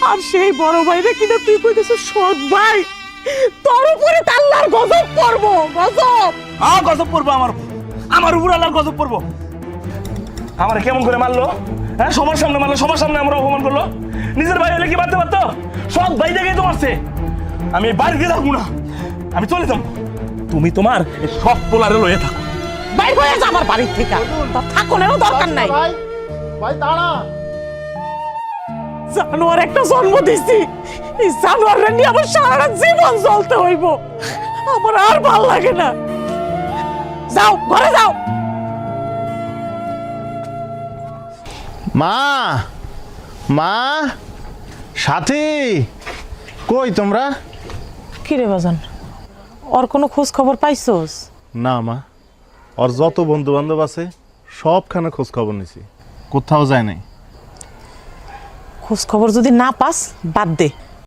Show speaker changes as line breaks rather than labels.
আর সেই বড় ভাইরে কিনা তুই কইতেছিস সৎ ভাই, তোর উপরে তো আল্লাহর গজব পড়বো, গজব।
গজব পড়বো আমার উপর আল্লাহর গজব পড়বো। আমার কেমন করে মারলো? হ্যাঁ, সবার সামনে মারলো, সবার সামনে আমরা অপমান করলো। নিজের ভাই হলে কি মারতে পারতো? সব ভাই দেখেই তো মারছে। আমি এই বাড়িতে থাকবো না, আমি চলে যাবো। তুমি তোমার এই সব পোলারে লয়ে থাকো।
বাইর হয়ে যা আমার বাড়ির থেকে, তোর থাকুনেরও দরকার নাই।
ভাই ভাই দাঁড়া।
জানোয়ার একটা জন্ম দিছি, এই জানোয়াররা নিয়ে আমার সারা জীবন চলতে হইব, আমার আর ভাল লাগে না। যাও ঘরে যাও।
মা, মা, সাথী, কই তোমরা?
কি রে বাজান, ওর কোনো খোঁজ খবর পাইছোস?
না মা, ওর যত বন্ধু বান্ধব আছে সবখানে খোঁজ খবর নিছি, কোথাও যায় নাই।
খোঁজ খবর যদি না পাস বাদ দে,